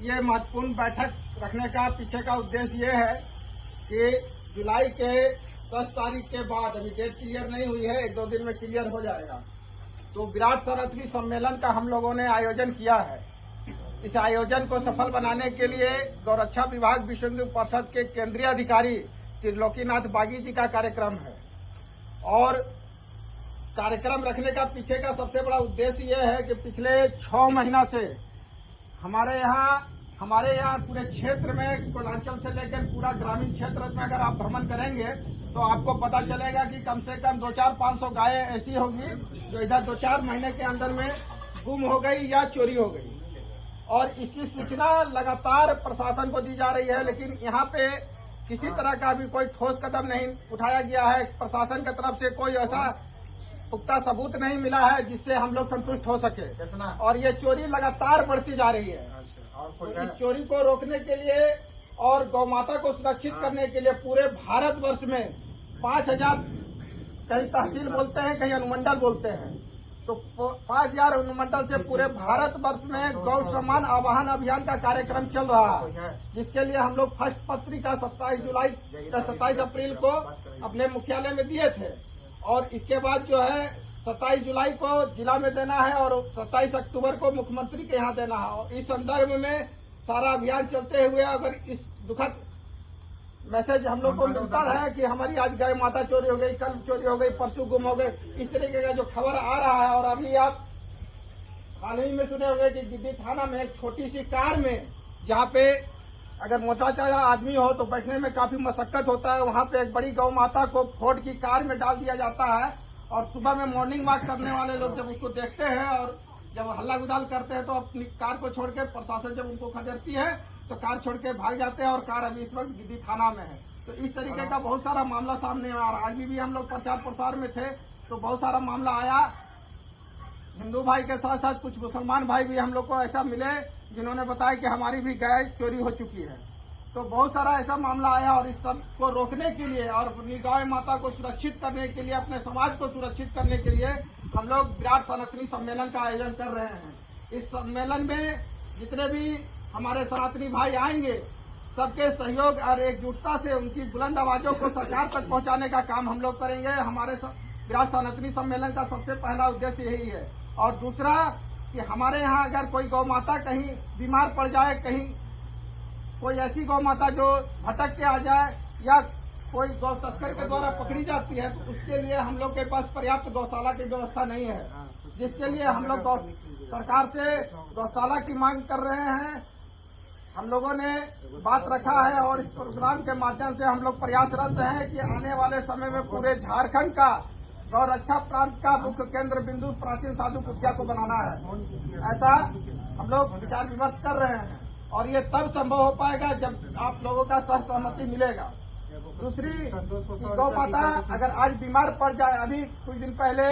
ये महत्वपूर्ण बैठक रखने का पीछे का उद्देश्य ये है कि जुलाई के 10 तारीख के बाद, अभी डेट क्लियर नहीं हुई है, 1-2 दिन में क्लियर हो जाएगा, तो विराट शरणार्थी सम्मेलन का हम लोगों ने आयोजन किया है। इस आयोजन को सफल बनाने के लिए गौरक्षा विभाग विश्व हिंदू परिषद के केंद्रीय अधिकारी त्रिलोकीनाथ बागी जी का कार्यक्रम है। और कार्यक्रम रखने का पीछे का सबसे बड़ा उद्देश्य यह है कि पिछले 6 महीना से हमारे यहाँ पूरे क्षेत्र में कोलांचल से लेकर पूरा ग्रामीण क्षेत्र में अगर आप भ्रमण करेंगे तो आपको पता चलेगा कि कम से कम 200-500 गायें ऐसी होगी जो इधर 2-4 महीने के अंदर में गुम हो गई या चोरी हो गई। और इसकी सूचना लगातार प्रशासन को दी जा रही है, लेकिन यहाँ पे किसी तरह का भी कोई ठोस कदम नहीं उठाया गया है। प्रशासन की तरफ से कोई ऐसा पुख्ता सबूत नहीं मिला है जिससे हम लोग संतुष्ट हो सके। और ये चोरी लगातार बढ़ती जा रही है। तो इस चोरी को रोकने के लिए और गौ माता को सुरक्षित करने के लिए पूरे भारतवर्ष में 5000, कहीं तहसील बोलते हैं, कहीं अनुमंडल बोलते हैं, तो 5000 अनुमंडल से पूरे भारतवर्ष में गौ सम्मान आवाहन अभियान का कार्यक्रम चल रहा है, जिसके लिए हम लोग फर्स्ट पत्रिका 27 अप्रैल को अपने मुख्यालय में दिए थे। और इसके बाद जो है 27 जुलाई को जिला में देना है और 27 अक्टूबर को मुख्यमंत्री के यहाँ देना है। और इस संदर्भ में सारा अभियान चलते हुए अगर इस दुखद मैसेज हम लोग को मिलता है कि हमारी आज गाय माता चोरी हो गई, कल चोरी हो गई, परसों गुम हो गए, इस तरीके का जो खबर आ रहा है। और अभी आप हाल ही में सुने होंगे कि गिद्दी थाना में एक छोटी सी कार में, जहाँ पे अगर मोटा चाचा आदमी हो तो बैठने में काफी मशक्कत होता है, वहाँ पे एक बड़ी गौ माता को फोर्ड की कार में डाल दिया जाता है। और सुबह में मॉर्निंग वॉक करने वाले लोग जब उसको देखते हैं और जब हल्ला गुदाल करते हैं तो अपनी कार को छोड़ के, प्रशासन जब उनको खदेड़ती है तो कार छोड़ के भाग जाते हैं। और कार अभी इस वक्त गिद्दी थाना में है। तो इस तरीके का बहुत सारा मामला सामने आ रहा है। आज भी हम लोग प्रचार प्रसार में थे तो बहुत सारा मामला आया। हिंदू भाई के साथ साथ कुछ मुसलमान भाई भी हम लोग को ऐसा मिले जिन्होंने बताया कि हमारी भी गाय चोरी हो चुकी है। तो बहुत सारा ऐसा मामला आया। और इस सब को रोकने के लिए और अपनी गाय माता को सुरक्षित करने के लिए, अपने समाज को सुरक्षित करने के लिए हम लोग विराट सनातनी सम्मेलन का आयोजन कर रहे हैं। इस सम्मेलन में जितने भी हमारे सनातनी भाई आएंगे, सबके सहयोग और एकजुटता से उनकी बुलंद आवाजों को सरकार तक पहुंचाने का काम हम लोग करेंगे। हमारे विराट सनातनी सम्मेलन का सबसे पहला उद्देश्य यही है। और दूसरा कि हमारे यहाँ अगर कोई गौ माता कहीं बीमार पड़ जाए, कहीं कोई ऐसी गौ माता जो भटक के आ जाए या कोई गौ तस्कर के द्वारा पकड़ी जाती है, तो उसके लिए हम लोग के पास पर्याप्त गौशाला की व्यवस्था नहीं है, जिसके लिए हम लोग सरकार से गौशाला की मांग कर रहे हैं। हम लोगों ने बात रखा है और इस प्रोग्राम के माध्यम से हम लोग प्रयासरत हैं कि आने वाले समय में पूरे झारखंड का गौरक्षा प्रांत का मुख्य केंद्र बिंदु प्राचीन साधु कुटिया को बनाना है। ऐसा हम लोग विचार विमर्श कर रहे हैं और ये तब संभव हो पाएगा जब आप लोगों का सहमति मिलेगा। दूसरी, गौ माता अगर आज बीमार पड़ जाए, अभी कुछ दिन पहले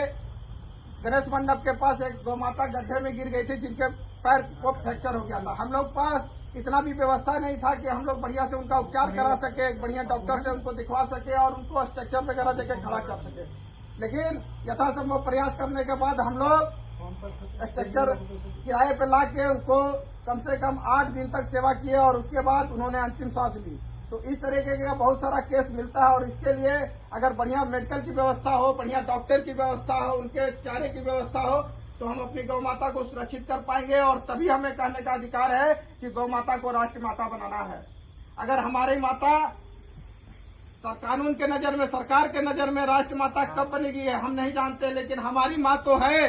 गणेश मंडप के पास एक गौ माता गड्ढे में गिर गई थी जिनके पैर को फ्रैक्चर हो गया था। हम लोग पास इतना भी व्यवस्था नहीं था कि हम लोग बढ़िया से उनका उपचार करा सके, एक बढ़िया डॉक्टर से उनको दिखवा सके और उनको स्ट्रक्चर वगैरह देकर खड़ा कर सके। लेकिन यथासंभव प्रयास करने के बाद हम लोग स्ट्रक्चर किराए पे ला के उनको कम से कम 8 दिन तक सेवा किए और उसके बाद उन्होंने अंतिम सांस ली। तो इस तरीके का बहुत सारा केस मिलता है और इसके लिए अगर बढ़िया मेडिकल की व्यवस्था हो, बढ़िया डॉक्टर की व्यवस्था हो, उनके चारे की व्यवस्था हो, तो हम अपनी गौ माता को सुरक्षित कर पाएंगे। और तभी हमें कहने का अधिकार है कि गौ माता को राष्ट्र माता बनाना है। अगर हमारी माता कानून के नजर में, सरकार के नजर में राष्ट्र माता कब बनेगी है हम नहीं जानते, लेकिन हमारी माँ तो है,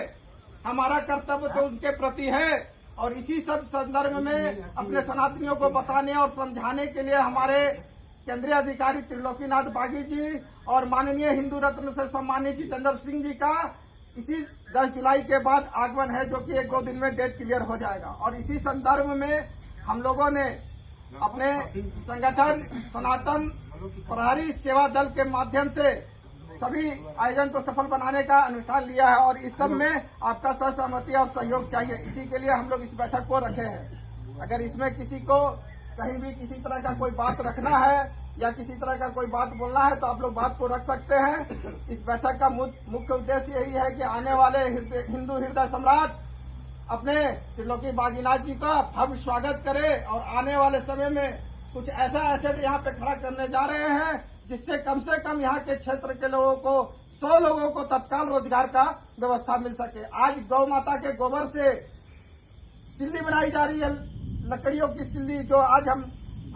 हमारा कर्तव्य तो उनके प्रति है। और इसी सब संदर्भ में अपने सनातनियों को बताने और समझाने के लिए हमारे केंद्रीय अधिकारी त्रिलोकीनाथ बागी जी और माननीय हिंदू रत्न से सम्मानित जितेंद्र सिंह जी का इसी 10 जुलाई के बाद आगमन है, जो कि 1-2 दिन में डेट क्लियर हो जाएगा। और इसी संदर्भ में हम लोगों ने अपने संगठन सनातन प्रहरी सेवा दल के माध्यम से सभी आयोजन को सफल बनाने का अनुष्ठान लिया है। और इस सब में आपका सहमति और सहयोग चाहिए, इसी के लिए हम लोग इस बैठक को रखे हैं। अगर इसमें किसी को कहीं भी किसी तरह का कोई बात रखना है या किसी तरह का कोई बात बोलना है तो आप लोग बात को रख सकते हैं। इस बैठक का मुख्य उद्देश्य यही है कि आने वाले हिंदू हृदय सम्राट अपने त्रिलोकी बागीनाथ जी का भव्य स्वागत करे और आने वाले समय में कुछ ऐसा एसेट यहाँ पे खड़ा करने जा रहे हैं जिससे कम से कम यहाँ के क्षेत्र के लोगों को 100 लोगों को तत्काल रोजगार का व्यवस्था मिल सके। आज गौ माता के गोबर से सिल्ली बनाई जा रही है, लकड़ियों की सिल्ली, जो आज हम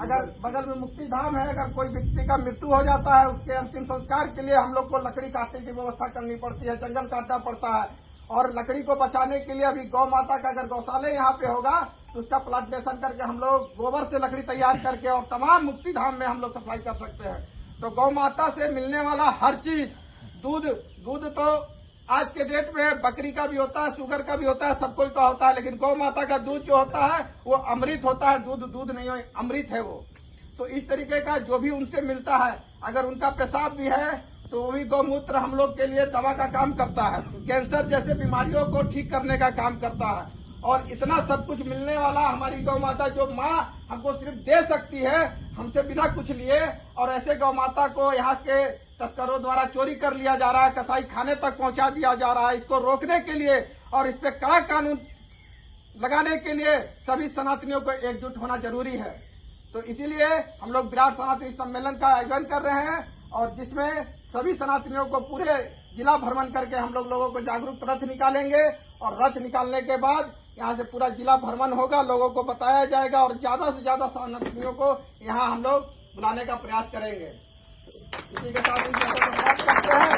अगर बगल में मुक्ति धाम है, अगर कोई व्यक्ति का मृत्यु हो जाता है उसके अंतिम संस्कार के लिए हम लोग को लकड़ी काटने की व्यवस्था करनी पड़ती है, जंगल काटना पड़ता है। और लकड़ी को बचाने के लिए अभी गौ माता का अगर गौशाले यहाँ पे होगा तो उसका प्लांटेशन करके हम लोग गोबर से लकड़ी तैयार करके और तमाम मुक्ति धाम में हम लोग सप्लाई कर सकते हैं। तो गौ माता से मिलने वाला हर चीज, दूध तो आज के डेट में बकरी का भी होता है, शुगर का भी होता है, सब कोई का होता है, लेकिन गौ माता का दूध जो होता है वो अमृत होता है। दूध नहीं है, अमृत है वो। तो इस तरीके का जो भी उनसे मिलता है, अगर उनका पेशाब भी है तो वो भी गौमूत्र हम लोग के लिए दवा का काम करता है, कैंसर जैसे बीमारियों को ठीक करने का काम करता है। और इतना सब कुछ मिलने वाला हमारी गौ माता, जो माँ हमको सिर्फ दे सकती है हमसे बिना कुछ लिए, और ऐसे गौ माता को यहाँ के तस्करों द्वारा चोरी कर लिया जा रहा है, कसाई खाने तक पहुंचा दिया जा रहा है। इसको रोकने के लिए और इस पे कड़ा कानून लगाने के लिए सभी सनातनियों को एकजुट होना जरूरी है। तो इसीलिए हम लोग विराट सनातनी सम्मेलन का आयोजन कर रहे हैं और जिसमें सभी सनातनियों को पूरे जिला भ्रमण करके हम लोगों को जागरूक रथ निकालेंगे और रथ निकालने के बाद यहाँ से पूरा जिला भ्रमण होगा, लोगों को बताया जाएगा और ज्यादा से ज्यादा सनातनियों को यहाँ हम लोग बुलाने का प्रयास करेंगे। इसी के साथ समाप्त करते हैं।